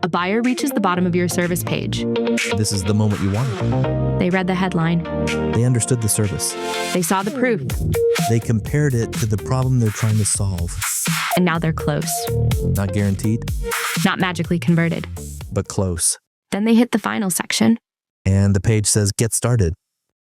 A buyer reaches the bottom of your service page. This is the moment you wanted. They read the headline. They understood the service. They saw the proof. They compared it to the problem they're trying to solve. And now they're close. Not guaranteed, Not magically converted. but close. Then they hit the final section. And the page says, get started,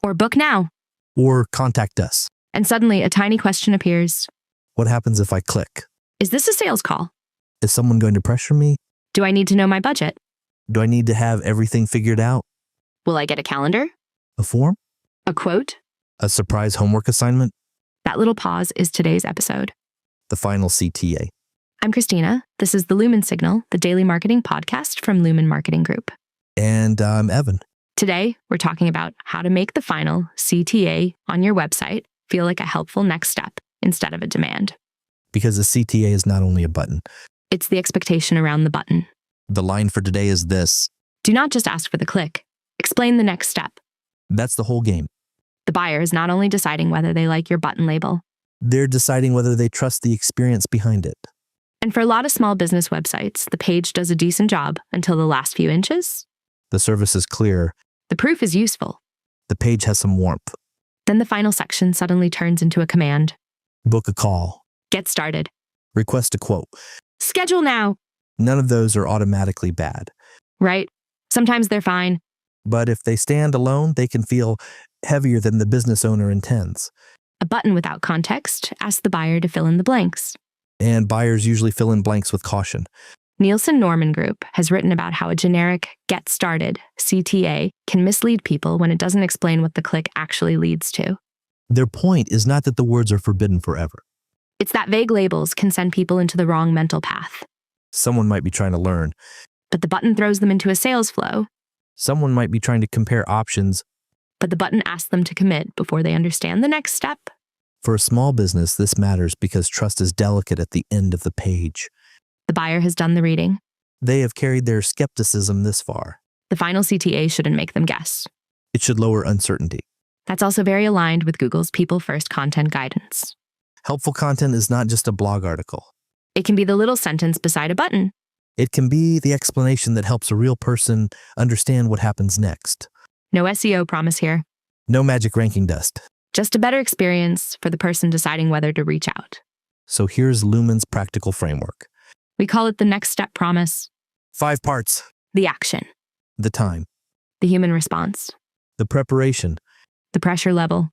Or book now. or contact us. And suddenly a tiny question appears. What happens if I click? Is this a sales call? Is someone going to pressure me? Do I need to know my budget? Do I need to have everything figured out? Will I get a calendar? A form? A quote? A surprise homework assignment? That little pause is today's episode. The final CTA. I'm Christina. This is the Lumin Signal, the daily marketing podcast from Lumin Marketing Group. And I'm Evan. Today, we're talking about how to make the final CTA on your website feel like a helpful next step instead of a demand. Because a CTA is not only a button. It's the expectation around the button. The line for today is this. Do not just ask for the click. Explain the next step. That's the whole game. The buyer is not only deciding whether they like your button label. They're deciding whether they trust the experience behind it. And for a lot of small business websites, the page does a decent job until the last few inches. The service is clear. The proof is useful. The page has some warmth. Then the final section suddenly turns into a command. Book a call. Get started. Request a quote. Schedule now. None of those are automatically bad. Right? Sometimes they're fine. But if they stand alone, they can feel heavier than the business owner intends. A button without context asks the buyer to fill in the blanks. And buyers usually fill in blanks with caution. Nielsen Norman Group has written about how a generic get started CTA can mislead people when it doesn't explain what the click actually leads to. Their point is not that the words are forbidden forever. It's that vague labels can send people into the wrong mental path. Someone might be trying to learn. But the button throws them into a sales flow. Someone might be trying to compare options. But the button asks them to commit before they understand the next step. For a small business, this matters because trust is delicate at the end of the page. The buyer has done the reading. They have carried their skepticism this far. The final CTA shouldn't make them guess. It should lower uncertainty. That's also very aligned with Google's People First content guidance. Helpful content is not just a blog article. It can be the little sentence beside a button. It can be the explanation that helps a real person understand what happens next. No SEO promise here. No magic ranking dust. Just a better experience for the person deciding whether to reach out. So here's Lumin's practical framework. We call it the next step promise. 5 parts. The action. The time. The human response. The preparation. The pressure level.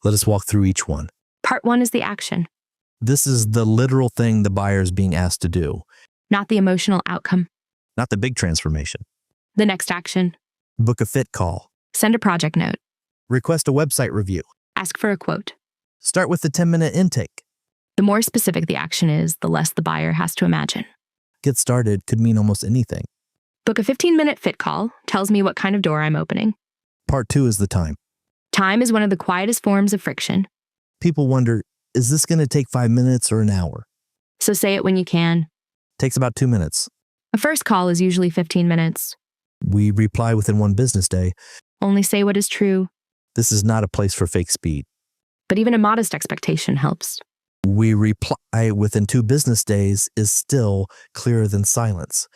Let us walk through each one. Part 1 is the action, This is the literal thing the buyer is being asked to do, not the emotional outcome. not the big transformation. The next action. Book a fit call. Send a project note. Request a website review. Ask for a quote. Start with the 10-minute intake. The more specific the action is, the less the buyer has to imagine. Get started could mean almost anything. Book a 15-minute fit call tells me what kind of door I'm opening. Part 2 is the time. Time is one of the quietest forms of friction. People wonder, is this going to take 5 minutes or an hour? So say it when you can. Takes about 2 minutes. A first call is usually 15 minutes. We reply within 1 business day. Only say what is true. This is not a place for fake speed. But even a modest expectation helps. We reply within 2 business days is still clearer than silence.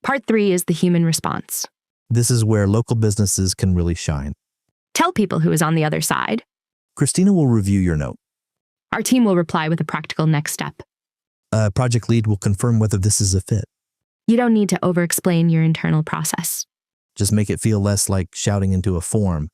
Part 3 is the human response. This is where local businesses can really shine. Tell people who is on the other side. Christina will review your note. Our team will reply with a practical next step. A project lead will confirm whether this is a fit. You don't need to over-explain your internal process. Just make it feel less like shouting into a form.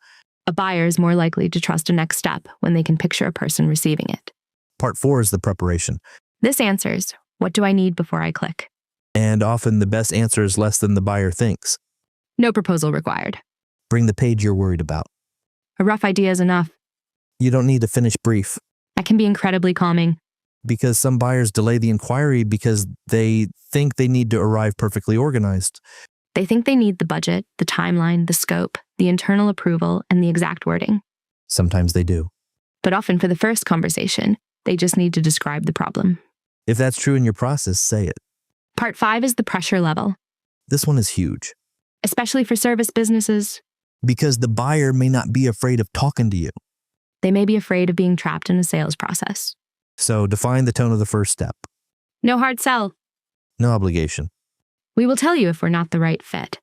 A buyer is more likely to trust a next step when they can picture a person receiving it. Part 4 is the preparation. This answers, what do I need before I click? And often the best answer is less than the buyer thinks. No proposal required. Bring the page you're worried about. A rough idea is enough. You don't need a finished brief, That can be incredibly calming. because some buyers delay the inquiry because they think they need to arrive perfectly organized. They think they need the budget, the timeline, the scope, the internal approval, and the exact wording. Sometimes they do. But often for the first conversation, they just need to describe the problem. If that's true in your process, say it. Part 5 is the pressure level, This one is huge, especially for service businesses. because the buyer may not be afraid of talking to you. They may be afraid of being trapped in a sales process. So define the tone of the first step. No hard sell. No obligation. We will tell you if we're not the right fit.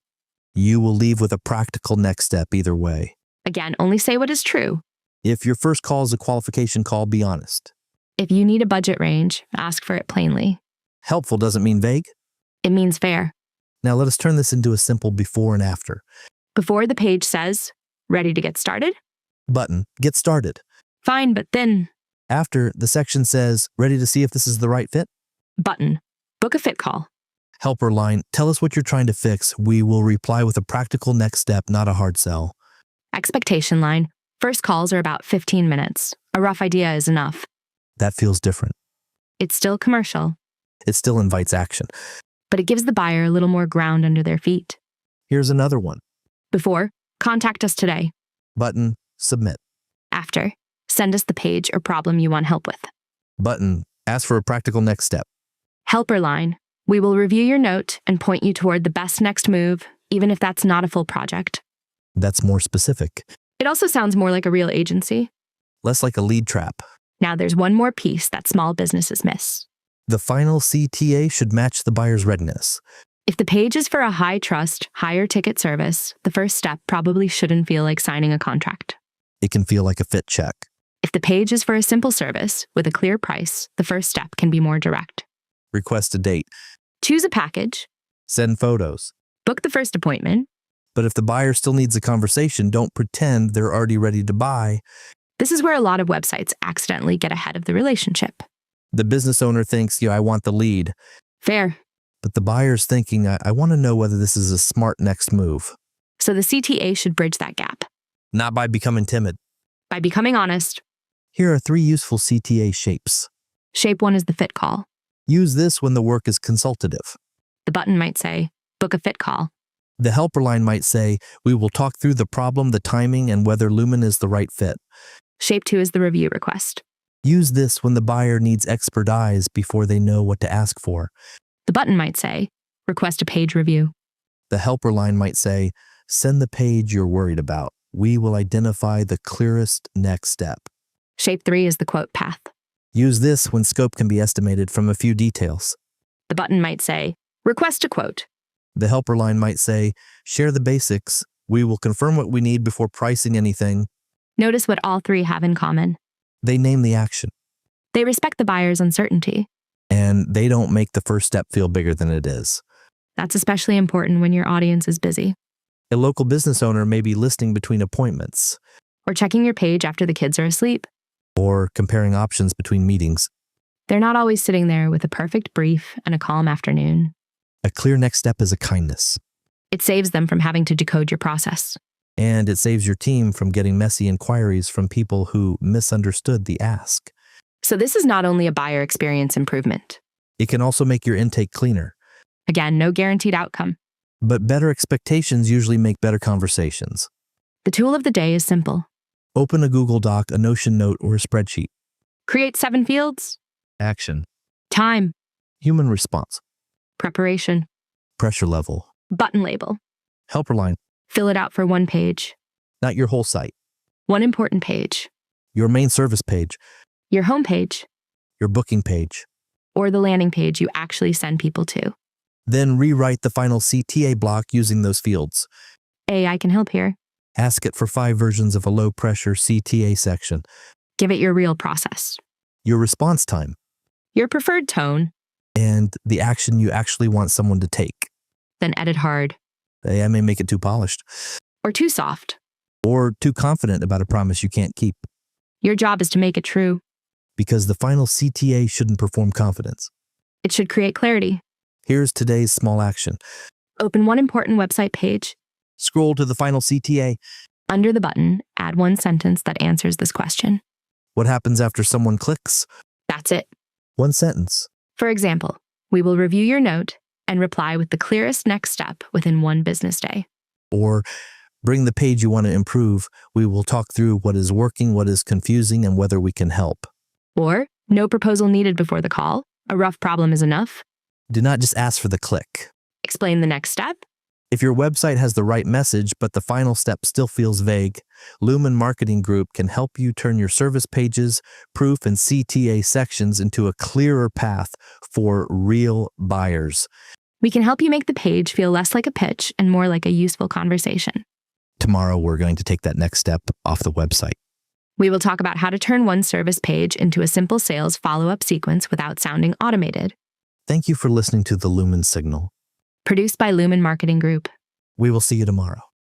You will leave with a practical next step either way. Again, only say what is true. If your first call is a qualification call, be honest. If you need a budget range, ask for it plainly. Helpful doesn't mean vague. It means fair. Now let us turn this into a simple before and after. Before, the page says, ready to get started? Button, get started. Fine, but then After, the section says, ready to see if this is the right fit? button, book a fit call. Helper line, tell us what you're trying to fix. We will reply with a practical next step, not a hard sell. Expectation line, first calls are about 15 minutes. A rough idea is enough. That feels different. It's still commercial, It still invites action. but it gives the buyer a little more ground under their feet. Here's another one. Before, contact us today. Button, submit. After, send us the page or problem you want help with. Button, ask for a practical next step. Helper line, we will review your note and point you toward the best next move, even if that's not a full project. That's more specific. It also sounds more like a real agency. Less like a lead trap. Now there's one more piece that small businesses miss. The final CTA should match the buyer's readiness. If the page is for a high-trust, higher-ticket service, the first step probably shouldn't feel like signing a contract. It can feel like a fit check. If the page is for a simple service with a clear price, the first step can be more direct. Request a date. Choose a package, Send photos. book the first appointment. But if the buyer still needs a conversation, don't pretend they're already ready to buy. This is where a lot of websites accidentally get ahead of the relationship. The business owner thinks, I want the lead. Fair. But the buyer's thinking, I want to know whether this is a smart next move. So the CTA should bridge that gap. Not by becoming timid. By becoming honest, Here are 3 useful CTA shapes. shape 1 is the fit call. Use this when the work is consultative. The button might say, book a fit call. The helper line might say, we will talk through the problem, the timing, and whether Lumin is the right fit. Shape 2 is the review request. Use this when the buyer needs expert eyes before they know what to ask for. The button might say, request a page review. The helper line might say, send the page you're worried about. We will identify the clearest next step. Shape 3 is the quote path. Use this when scope can be estimated from a few details. The button might say, request a quote. The helper line might say, share the basics. We will confirm what we need before pricing anything. Notice what all 3 have in common. They name the action, They respect the buyer's uncertainty. and they don't make the first step feel bigger than it is. That's especially important when your audience is busy. A local business owner may be listening between appointments Or checking your page after the kids are asleep. or comparing options between meetings. They're not always sitting there with a perfect brief and a calm afternoon. A clear next step is a kindness, It saves them from having to decode your process. and it saves your team from getting messy inquiries from people who misunderstood the ask. So this is not only a buyer experience improvement. It can also make your intake cleaner, Again, no guaranteed outcome. but better expectations usually make better conversations. The tool of the day is simple. Open a Google Doc, a Notion note, or a spreadsheet. Create 7 fields. Action. Time. Human response. Preparation. Pressure level. Button label. Helper line. Fill it out for 1 page. Not your whole site. 1 important page. Your main service page. Your home page. Your booking page. Or the landing page you actually send people to. Then rewrite the final CTA block using those fields. AI can help here. Ask it for 5 versions of a low-pressure CTA section. Give it your real process. Your response time. Your preferred tone. And the action you actually want someone to take. Then edit hard. I may make it too polished. Or too soft. Or too confident about a promise you can't keep. Your job is to make it true. Because the final CTA shouldn't perform confidence. It should create clarity. Here's today's small action. Open 1 important website page. Scroll to the final CTA. Under the button, add 1 sentence that answers this question. What happens after someone clicks? That's it. 1 sentence. For example, we will review your note and reply with the clearest next step within 1 business day. Or bring the page you want to improve. We will talk through what is working, what is confusing, and whether we can help. Or, no proposal needed before the call. A rough problem is enough. Do not just ask for the click. Explain the next step. If your website has the right message, but the final step still feels vague, Lumin Marketing Group can help you turn your service pages, proof, and CTA sections into a clearer path for real buyers. We can help you make the page feel less like a pitch and more like a useful conversation. Tomorrow, we're going to take that next step off the website. We will talk about how to turn one service page into a simple sales follow-up sequence without sounding automated. Thank you for listening to the Lumin Signal. Produced by Lumin Marketing Group. We will see you tomorrow.